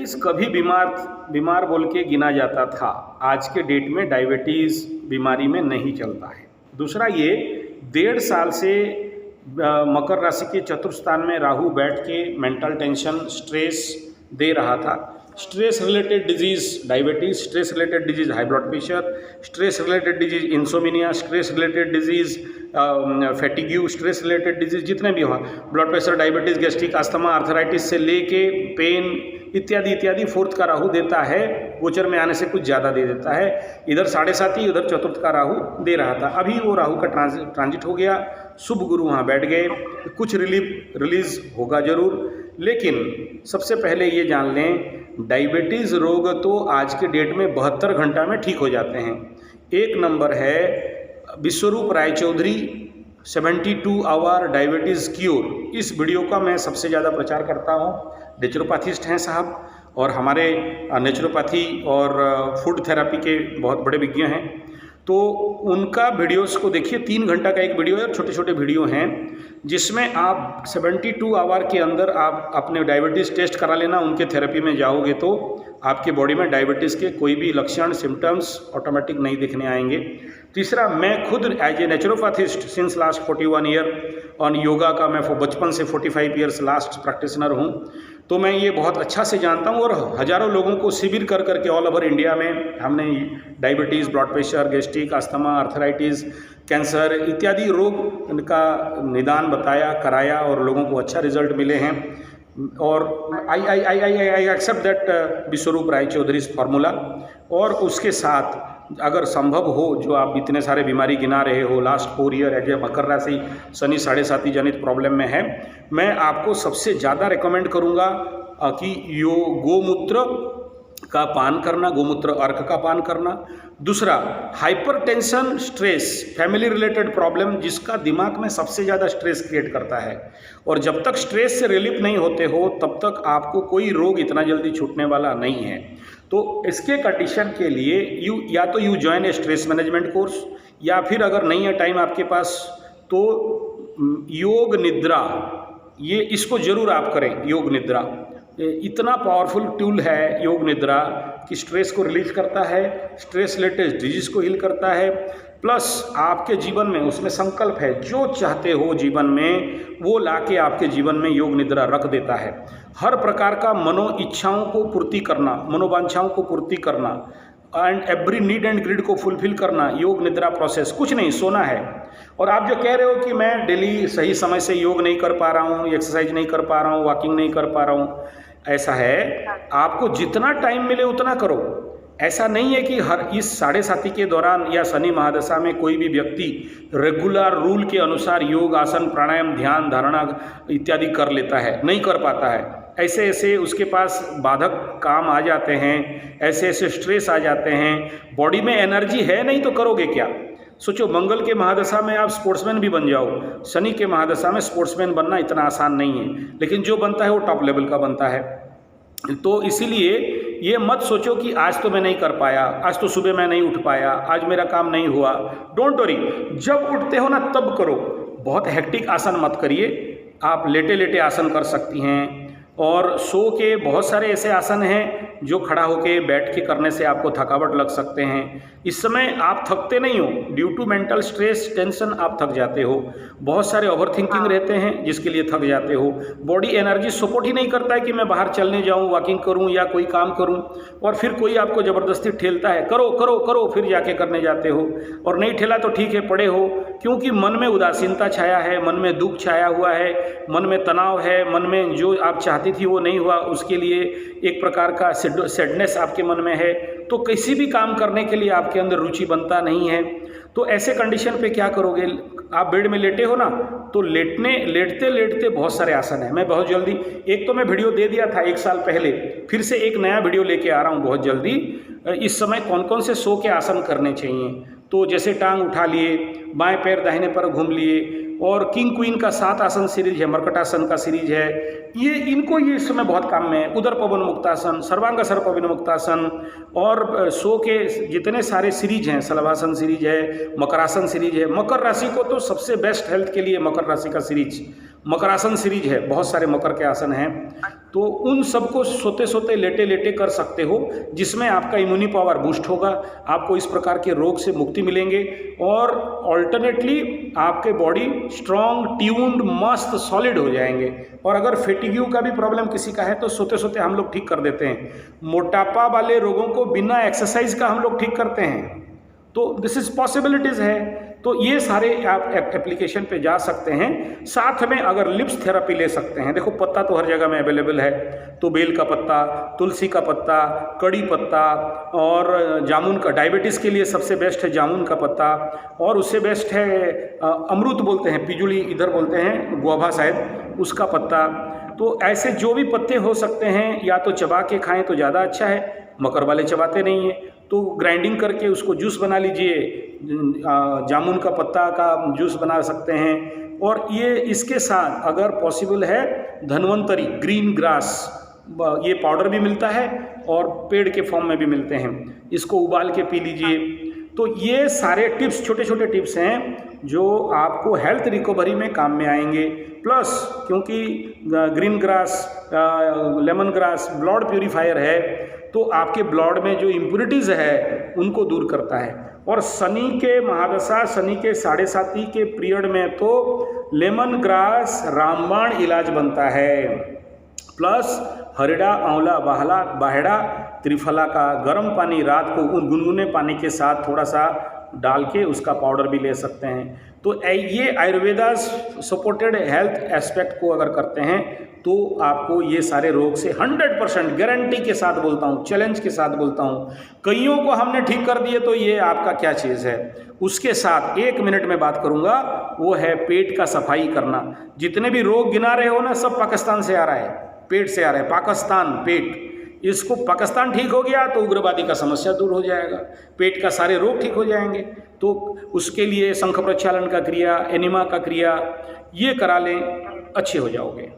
Diabetes कभी बीमार बोल के गिना जाता था, आज के डेट में डायबिटीज़ बीमारी में नहीं चलता है। दूसरा ये 1.5 साल से मकर राशि के चतुर्थ स्थान में राहु बैठ के मेंटल टेंशन, स्ट्रेस दे रहा था। Stress related disease diabetes, stress related disease high blood pressure, stress related disease insomnia, stress related disease fatigue, stress related disease जितने भी हुआ, blood pressure, diabetes, gastric, asthma, arthritis से लेके पेन इत्यादि इत्यादि। Fourth का राहु देता है, गोचर में आने से कुछ ज़्यादा दे देता है। इधर 7.5, उधर चतुर्थ का राहु दे रहा था। अभी वो राहु का ट्रांजिट हो गया, शुभ गुरु वहाँ बैठ गए, कुछ रिलीज होगा जरूर। लेकिन सबसे पहले ये जान लें, डायबिटीज़ रोग तो आज के डेट में 72 घंटा में ठीक हो जाते हैं। एक नंबर है विश्वरूप रायचौधरी 72 आवर डायबिटीज़ क्योर। इस वीडियो का मैं सबसे ज़्यादा प्रचार करता हूँ। नेचुरोपैथिस्ट हैं साहब, और हमारे नेचुरोपैथी और फूड थेरेपी के बहुत बड़े विज्ञ हैं। तो उनका वीडियोस को देखिए, 3 घंटा का एक वीडियो है और छोटे छोटे वीडियो हैं, जिसमें आप 72 आवर के अंदर आप अपने डायबिटीज़ टेस्ट करा लेना। उनके थेरेपी में जाओगे तो आपके बॉडी में डायबिटीज़ के कोई भी लक्षण, सिम्टम्स ऑटोमेटिक नहीं दिखने आएंगे। तीसरा, मैं खुद as a naturopathist since last 41 year on yoga का मैं बचपन से 45 ईयर्स लास्ट प्रैक्टिशनर हूँ, तो मैं ये बहुत अच्छा से जानता हूँ। और हज़ारों लोगों को शिविर कर करके ऑल ओवर इंडिया में हमने diabetes, blood pressure, gastric, asthma, arthritis, cancer इत्यादि रोग का निदान बताया, कराया और लोगों को अच्छा रिजल्ट मिले हैं। और I accept that Biswaroop Roychowdhury formula. और उसके साथ अगर संभव हो, जो आप इतने सारे बीमारी गिना रहे हो, लास्ट 4 ईयर एज ए मकर राशि शनि 7.5 जनित प्रॉब्लम में है, मैं आपको सबसे ज़्यादा रिकमेंड करूँगा कि गोमूत्र का पान करना, गोमूत्र अर्क का पान करना। दूसरा, hypertension, stress, family related problem जिसका दिमाग में सबसे ज़्यादा स्ट्रेस क्रिएट करता है, और जब तक स्ट्रेस से रिलीफ नहीं होते हो तब तक आपको कोई रोग इतना जल्दी छूटने वाला नहीं है। तो इसके कंडीशन के लिए या तो you join A stress management course, या फिर अगर नहीं है टाइम आपके पास तो योग निद्रा, ये इसको ज़रूर आप करें। योग निद्रा इतना पावरफुल टूल है योग निद्रा कि स्ट्रेस को रिलीज करता है, स्ट्रेस रिलेटेड डिजीज़ को हील करता है, प्लस आपके जीवन में उसमें संकल्प है, जो चाहते हो जीवन में वो लाके आपके जीवन में योग निद्रा रख देता है। हर प्रकार का मनो इच्छाओं को पूर्ति करना, मनोवांछाओं को पूर्ति करना, and every need and grid को फुलफिल करना, योग निद्रा प्रोसेस। कुछ नहीं, सोना है। और आप जो कह रहे हो कि मैं डेली सही समय से योग नहीं कर पा रहा हूँ, एक्सरसाइज नहीं कर पा रहा हूँ, वॉकिंग नहीं कर पा रहा हूँ, ऐसा है, आपको जितना टाइम मिले उतना करो। ऐसा नहीं है कि हर इस 7.5 के दौरान या शनि महादशा में कोई भी व्यक्ति रेगुलर रूल के अनुसार योग, आसन, प्राणायाम, ध्यान, धारणा इत्यादि कर लेता है, नहीं कर पाता है। ऐसे ऐसे उसके पास बाधक काम आ जाते हैं, ऐसे ऐसे स्ट्रेस आ जाते हैं, बॉडी में एनर्जी है नहीं तो करोगे क्या। सोचो, मंगल के महादशा में आप स्पोर्ट्समैन भी बन जाओ, शनि के महादशा में स्पोर्ट्समैन बनना इतना आसान नहीं है, लेकिन जो बनता है वो टॉप लेवल का बनता है। तो इसीलिए ये मत सोचो कि आज तो मैं नहीं कर पाया, आज तो सुबह मैं नहीं उठ पाया, आज मेरा काम नहीं हुआ। डोंट वरी, जब उठते हो ना तब करो। बहुत हेक्टिक आसन मत करिए, आप लेटे लेटे आसन कर सकती हैं, और सो के बहुत सारे ऐसे आसन हैं जो खड़ा होके बैठ के करने से आपको थकावट लग सकते हैं। इस समय आप थकते नहीं हो, due to mental stress, tension आप थक जाते हो, बहुत सारे ओवर थिंकिंग रहते हैं जिसके लिए थक जाते हो। बॉडी एनर्जी सपोर्ट ही नहीं करता है कि मैं बाहर चलने जाऊं, वॉकिंग करूं या कोई काम करूं, और फिर कोई आपको ज़बरदस्ती ठेलता है, करो करो करो, फिर जाके करने जाते हो। और नहीं ठेला तो ठीक है, पड़े हो, क्योंकि मन में उदासीनता छाया है, मन में दुख छाया हुआ है, मन में तनाव है, मन में जो आप चाहती थी वो नहीं हुआ, उसके लिए एक प्रकार का सैडनेस आपके मन में है। तो किसी भी काम करने के लिए आपके अंदर रुचि बनता नहीं है। तो ऐसे कंडीशन पे क्या करोगे, आप बेड में लेटे हो ना, तो लेटते लेटते बहुत सारे आसन है। मैं बहुत जल्दी, एक तो मैं वीडियो दे दिया था 1 साल पहले, फिर से एक नया वीडियो लेके आ रहा हूँ बहुत जल्दी। इस समय कौन कौन से सो के आसन करने चाहिए, तो जैसे टांग उठा लिए, बाएं पैर दाहिने पर घूम लिए, और किंग क्वीन का 7 आसन सीरीज है, मरकटासन का सीरीज है, ये इस समय बहुत काम में है। उदर पवन मुक्तासन, सर्वांग सर पवन मुक्तासन, और सो के जितने सारे सीरीज हैं, शलभासन सीरीज है, मकरासन सीरीज है। मकर राशि को तो सबसे बेस्ट हेल्थ के लिए मकर राशि का सीरीज मकरासन सीरीज है, बहुत सारे मकर के आसन हैं, तो उन सबको सोते सोते लेटे लेटे कर सकते हो, जिसमें आपका इम्यूनी पावर बूस्ट होगा, आपको इस प्रकार के रोग से मुक्ति मिलेंगे और ऑल्टरनेटली आपके बॉडी स्ट्रॉन्ग, ट्यून्ड, मस्त, सॉलिड हो जाएंगे। और अगर फेटिग्यू का भी प्रॉब्लम किसी का है तो सोते सोते हम लोग ठीक कर देते हैं। मोटापा वाले रोगों को बिना एक्सरसाइज का हम लोग ठीक करते हैं, तो दिस इज पॉसिबिलिटीज़ है। तो ये सारे आप एप्लीकेशन पे जा सकते हैं। साथ में अगर लिप्स थेरेपी ले सकते हैं, देखो पत्ता तो हर जगह में अवेलेबल है, तो बेल का पत्ता, तुलसी का पत्ता, कड़ी पत्ता और जामुन का, डायबिटीज़ के लिए सबसे बेस्ट है जामुन का पत्ता, और उससे बेस्ट है अमरूद बोलते हैं, पिजुली इधर बोलते हैं, गुआभा शायद, उसका पत्ता। तो ऐसे जो भी पत्ते हो सकते हैं या तो चबा के खाएं तो ज़्यादा अच्छा है, मकर वाले चबाते नहीं हैं, तो ग्राइंडिंग करके उसको जूस बना लीजिए, जामुन का पत्ता का जूस बना सकते हैं। और ये इसके साथ अगर पॉसिबल है धन्वंतरी ग्रीन ग्रास, ये पाउडर भी मिलता है और पेड़ के फॉर्म में भी मिलते हैं, इसको उबाल के पी लीजिए। तो ये सारे टिप्स, छोटे छोटे टिप्स हैं जो आपको हेल्थ रिकवरी में काम में आएंगे। प्लस क्योंकि green grass, lemon grass blood purifier है, तो आपके ब्लड में जो इम्प्यूरिटीज़ है उनको दूर करता है। और शनि के महादशा, शनि के 7.5 के पीरियड में तो लेमन ग्रास रामबाण इलाज बनता है। प्लस हरिड़ा, आंवला, बाहेड़ा, त्रिफला का गर्म पानी रात को गुनगुने पानी के साथ थोड़ा सा डाल के उसका पाउडर भी ले सकते हैं। तो ये आयुर्वेदा सपोर्टेड हेल्थ एस्पेक्ट को अगर करते हैं तो आपको ये सारे रोग से 100% गारंटी के साथ बोलता हूँ, चैलेंज के साथ बोलता हूँ, कईयों को हमने ठीक कर दिए तो ये आपका क्या चीज़ है। उसके साथ 1 मिनट में बात करूँगा, वो है पेट का सफाई करना। जितने भी रोग गिना रहे हो ना, सब पाकिस्तान से आ रहा है, पेट से आ रहा है, पाकिस्तान, पेट। इसको पाकिस्तान ठीक हो गया तो उग्रवादी का समस्या दूर हो जाएगा, पेट का सारे रोग ठीक हो जाएंगे। तो उसके लिए शंख प्रक्षालन का क्रिया, एनिमा का क्रिया, ये करा लें, अच्छे हो जाओगे।